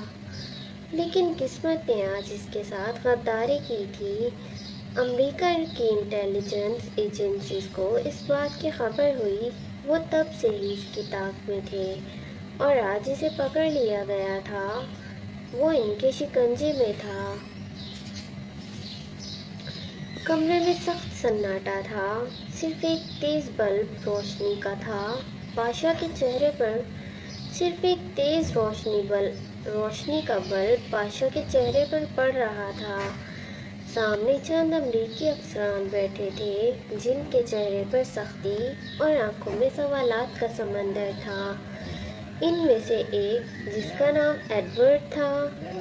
لیکن قسمت نے آج اس کے ساتھ غداری کی تھی۔ امریکہ کی انٹیلیجنس ایجنسیز کو اس بات کی خبر ہوئی، وہ تب سے ہی اس کی تاک میں تھے۔ اور آج اسے پکڑ لیا گیا تھا، وہ ان کے شکنجے میں تھا۔ کمرے میں سخت سناٹا تھا، صرف ایک تیز بلب روشنی کا تھا۔ بادشاہ کے چہرے پر صرف ایک تیز روشنی کا بلب بادشاہ کے چہرے پر پڑ رہا تھا۔ سامنے چند امریکی افسران بیٹھے تھے جن کے چہرے پر سختی اور آنکھوں میں سوالات کا سمندر تھا۔ ان میں سے ایک، جس کا نام ایڈورڈ تھا،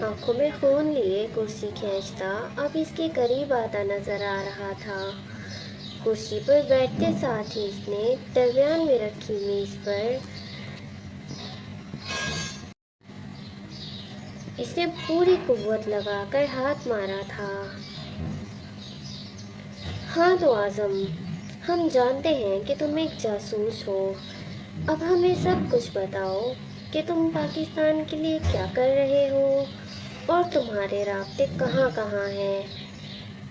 آنکھوں میں خون لیے کرسی کھینچتا اب اس کے قریب آتا نظر آ رہا تھا۔ کرسی پر بیٹھتے ساتھ ہی اس نے درمیان میں رکھی میز پر اس نے پوری قوت لگا کر ہاتھ مارا تھا۔ ہاں تو اعظم، ہم جانتے ہیں کہ تم ایک جاسوس ہو۔ اب ہمیں سب کچھ بتاؤ کہ تم پاکستان کے لیے کیا کر رہے ہو اور تمہارے رابطے کہاں کہاں ہیں۔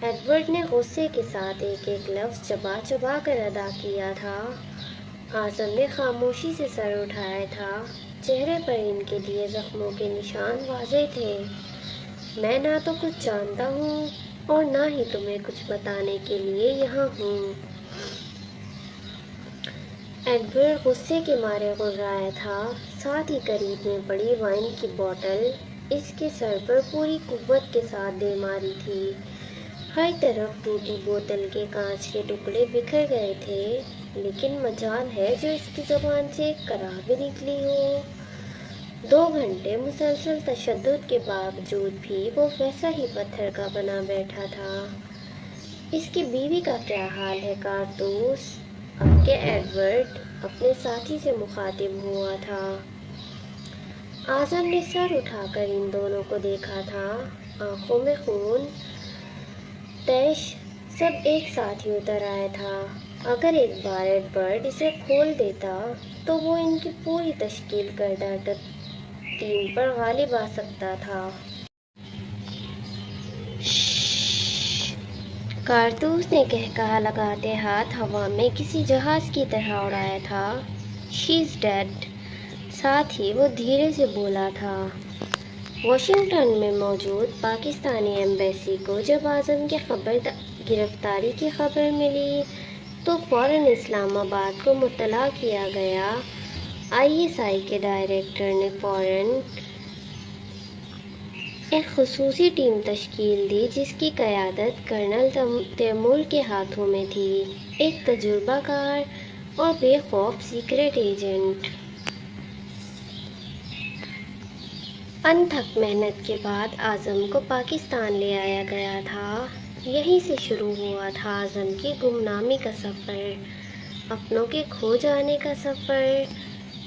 ایڈورڈ نے غصے کے ساتھ ایک ایک لفظ چبا چبا کر ادا کیا تھا۔ اعظم نے خاموشی سے سر اٹھایا تھا، چہرے پر ان کے لیے زخموں کے نشان واضح تھے۔ میں نہ تو کچھ جانتا ہوں اور نہ ہی تمہیں کچھ بتانے کے لیے یہاں ہوں۔ ایڈورڈ غصے کے مارے غرایا تھا، ساتھ ہی قریب میں پڑی وائن کی بوتل اس کے سر پر پوری قوت کے ساتھ دے ماری تھی۔ ہر طرف ٹوٹی بوتل کے کانچ کے ٹکڑے بکھر گئے تھے، لیکن مجال ہے جو اس کی زبان سے ایک کرا بھی نکلی ہو۔ 2 گھنٹے مسلسل تشدد کے باوجود بھی وہ ویسا ہی پتھر کا بنا بیٹھا تھا۔ اس کی بیوی کا کیا حال ہے کارتوس؟ اب کہ ایڈورڈ اپنے ساتھی سے مخاطب ہوا تھا۔ اعظم نے سر اٹھا کر ان دونوں کو دیکھا تھا، آنکھوں میں خون، تیش سب ایک ساتھ ہی اتر آیا تھا۔ اگر ایک بار ایڈورڈ اسے کھول دیتا تو وہ ان کی پوری تشکیل کردہ ٹیم پر غالب آ سکتا تھا۔ کارتوس نے کہکہا لگاتے ہاتھ ہوا میں کسی جہاز کی طرح اڑایا تھا۔ شی از ڈیڈ۔ ساتھ ہی وہ دھیرے سے بولا تھا۔ واشنگٹن میں موجود پاکستانی ایمبیسی کو جب اعظم کی گرفتاری کی خبر ملی تو فوراً اسلام آباد کو مطلع کیا گیا۔ ISI کے ڈائریکٹر نے فوراً ایک خصوصی ٹیم تشکیل دی جس کی قیادت کرنل تیمور کے ہاتھوں میں تھی، ایک تجربہ کار اور بے خوف سیکرٹ ایجنٹ۔ انتھک محنت کے بعد اعظم کو پاکستان لے آیا گیا تھا۔ یہیں سے شروع ہوا تھا اعظم کی گمنامی کا سفر، اپنوں کے کھو جانے کا سفر۔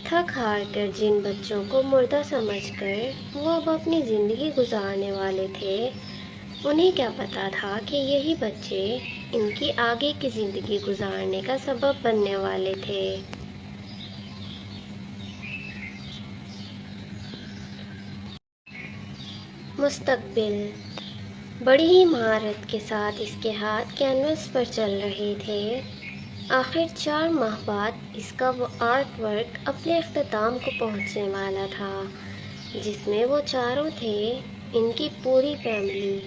تھک ہار کر جن بچوں کو مردہ سمجھ کر وہ اب اپنی زندگی گزارنے والے تھے، انہیں کیا پتا تھا کہ یہی بچے ان کی آگے کی زندگی گزارنے کا سبب بننے والے تھے۔ مستقبل۔ بڑی ہی مہارت کے ساتھ اس کے ہاتھ کینوس پر چل رہے تھے۔ آخر 4 ماہ بعد اس کا وہ آرٹ ورک اپنے اختتام کو پہنچنے والا تھا جس میں وہ چاروں تھے، ان کی پوری فیملی،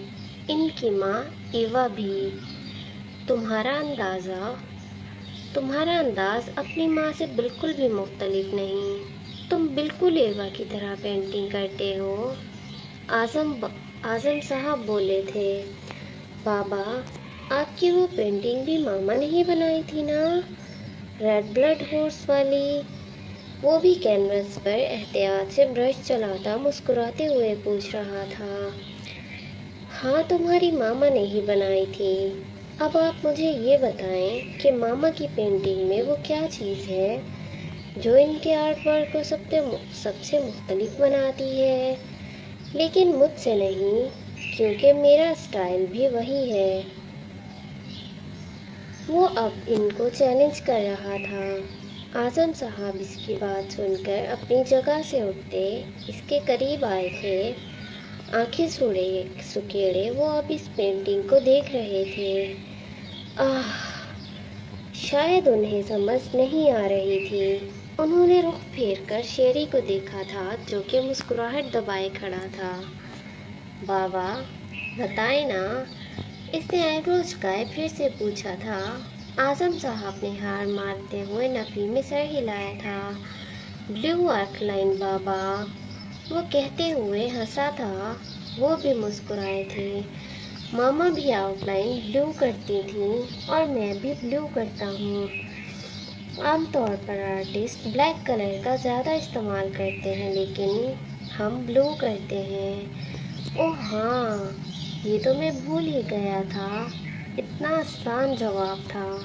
ان کی ماں ایوا بھی۔ تمہارا انداز اپنی ماں سے بالکل بھی مختلف نہیں، تم بالکل ایوا کی طرح پینٹنگ کرتے ہو۔ اعظم صاحب بولے تھے۔ بابا، آپ کی وہ پینٹنگ بھی ماما نے ہی بنائی تھی نا، ریڈ بلڈ ہارس والی؟ وہ بھی کینوس پر احتیاط سے برش چلاتا مسکراتے ہوئے پوچھ رہا تھا۔ ہاں، تمہاری ماما نے ہی بنائی تھی۔ اب آپ مجھے یہ بتائیں کہ ماما کی پینٹنگ میں وہ کیا چیز ہے جو ان کے آرٹ ورک کو سب سے مختلف بناتی ہے؟ لیکن مجھ سے نہیں، کیونکہ میرا سٹائل بھی وہی ہے۔ وہ اب ان کو چیلنج کر رہا تھا۔ اعظم صاحب اس کی بات سن کر اپنی جگہ سے اٹھتے اس کے قریب آئے تھے، آنکھیں سکیڑے وہ اب اس پینٹنگ کو دیکھ رہے تھے۔ شاید انہیں سمجھ نہیں آ رہی تھی انہوں نے رخ پھیر کر شہری کو دیکھا تھا جو کہ مسکراہٹ دبائے کھڑا تھا۔ بابا بتائیں نا، اس نے آئیبرو جھکائے پھر سے پوچھا تھا۔ اعظم صاحب نے ہار مارتے ہوئے نفی میں سر ہلایا تھا۔ بلیو آرک لائن بابا، وہ کہتے ہوئے ہنسا تھا۔ وہ بھی مسکرائے تھے۔ ماما بھی آؤٹ لائن بلیو کرتی تھیں اور میں بھی بلیو کرتا ہوں۔ عام طور پر آرٹسٹ بلیک کلر کا زیادہ استعمال کرتے ہیں لیکن ہم بلو کرتے ہیں۔ اوہ ہاں، یہ تو میں بھول ہی گیا تھا۔ اتنا آسان جواب تھا۔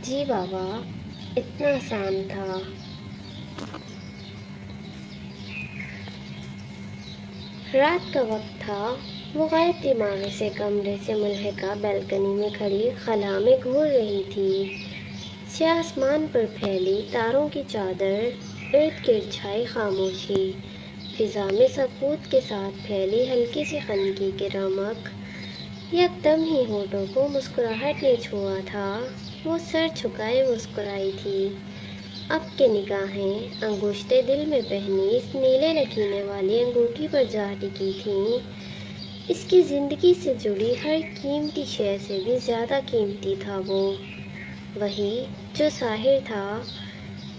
جی بابا، اتنا آسان تھا۔ رات کا وقت تھا۔ وہ غائب دماغی سے کمرے سے ملحقہ بالکنی میں کھڑی خلا میں گھور رہی تھی۔ سیاہ آسمان پر پھیلی تاروں کی چادر، ارد گرد چھائی خاموشی، فضا میں سکوت کے ساتھ پھیلی ہلکی سی خنکی کی رمق۔ یکدم ہی ہونٹوں کو مسکراہٹ نے چھوا تھا۔ وہ سر جھکائے مسکرائی تھی۔ اب کی نگاہیں انگشتِ دل میں پہنی اس نیلے لکیریں والی انگوٹھی پر جا ٹکی تھیں۔ اس کی زندگی سے جڑی ہر قیمتی شے سے بھی زیادہ قیمتی تھا وہ، وہی جو ساحر تھا،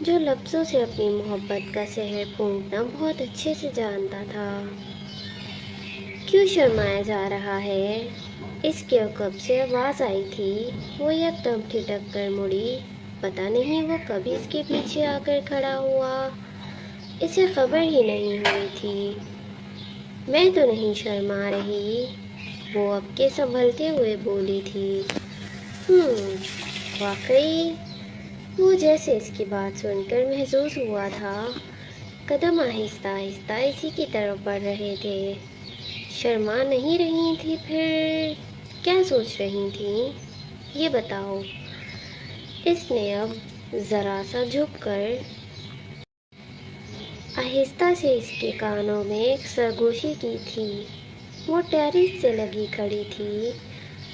جو لفظوں سے اپنی محبت کا سحر پھونکنا بہت اچھے سے جانتا تھا۔ کیوں شرمایا جا رہا ہے؟ اس کے عقب سے آواز آئی تھی۔ وہ یکدم ٹھٹک کر مڑی۔ پتہ نہیں وہ کب اس کے پیچھے آ کر کھڑا ہوا۔ اسے خبر ہی نہیں ہوئی تھی۔ میں تو نہیں شرما رہی، وہ اب کے سنبھلتے ہوئے بولی تھی۔ واقعی؟ وہ جیسے اس کی بات سن کر محظوظ ہوا تھا۔ قدم آہستہ آہستہ اسی کی طرف بڑھ رہے تھے۔ شرما نہیں رہی تھی پھر کیا سوچ رہی تھیں؟ یہ بتاؤ۔ اس نے اب ذرا سا جھک کر آہستہ سے اس کے کانوں میں ایک سرگوشی کی تھی۔ وہ ٹیرس سے لگی کھڑی تھی۔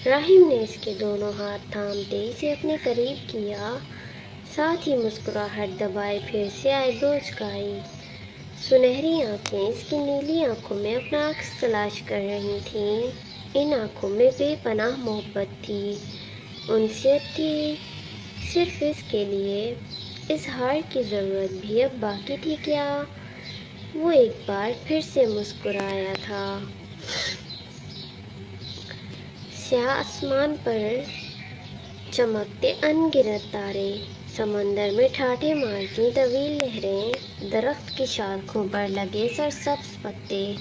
راحم نے اس کے دونوں ہاتھ تھامتے اسے اپنے قریب کیا، ساتھ ہی مسکراہٹ دبائے پھر سے آئیبرو جھکائی۔ سنہری آنکھیں اس کی نیلی آنکھوں میں اپنا عکس تلاش کر رہی تھیں۔ ان آنکھوں میں بے پناہ محبت تھی، انسیت تھی۔ صرف اس کے لیے اظہار کی ضرورت بھی اب باقی تھی کیا؟ وہ ایک بار پھر سے مسکرایا تھا۔ سیاہ آسمان پر چمکتے ان گنت تارے، سمندر میں ٹھاٹھے مارتی طویل لہریں، درخت کی شاخوں پر لگے سرسبز پتے،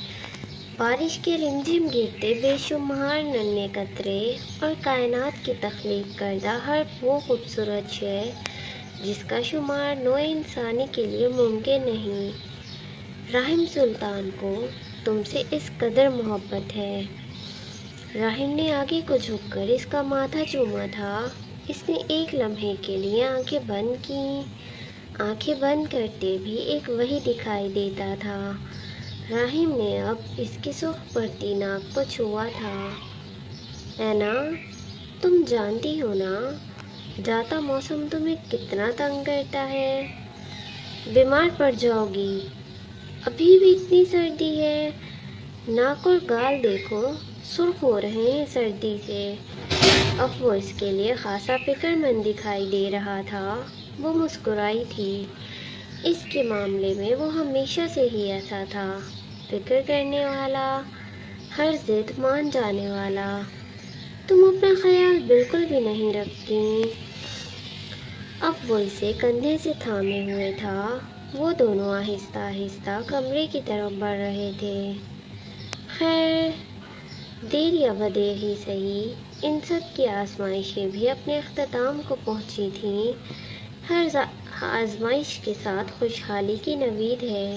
بارش کے رمجم گرتے بے شمار ننھے قطرے، اور کائنات کی تخلیق کردہ ہر وہ خوبصورت شے جس کا شمار نوع انسانی کے لیے ممکن نہیں۔ راحم سلطان کو تم سے اس قدر محبت ہے۔ راحم نے آگے کو جھک کر اس کا ماتھا چوما تھا۔ اس نے ایک لمحے کے لیے آنکھیں بند کیں۔ آنکھیں بند کرتے بھی ایک وہی دکھائی دیتا تھا۔ راحم نے اب اس کی سرخ پڑتی ناک کو چھوا تھا۔ اینا، تم جانتی ہو نا، جاتا موسم تمہیں کتنا تنگ کرتا ہے؟ بیمار پڑ جاؤ گی۔ ابھی بھی اتنی سردی ہے۔ ناک اور گال دیکھو، سرخ ہو رہے ہیں سردی سے۔ اب وہ اس کے لیے خاصا فکر مند دکھائی دے رہا تھا۔ وہ مسکرائی تھی۔ اس کے معاملے میں وہ ہمیشہ سے ہی ایسا تھا، فکر کرنے والا، ہر ضد مان جانے والا۔ تم اپنا خیال بالکل بھی نہیں رکھتی۔ اب وہ اسے کندھے سے تھامے ہوئے تھا۔ وہ دونوں آہستہ آہستہ کمرے کی طرف بڑھ رہے تھے۔ خیر، دیر یا بدیر ہی صحیح، ان سب کی آزمائشیں بھی اپنے اختتام کو پہنچی تھیں۔ ہر آزمائش کے ساتھ خوشحالی کی نوید ہے۔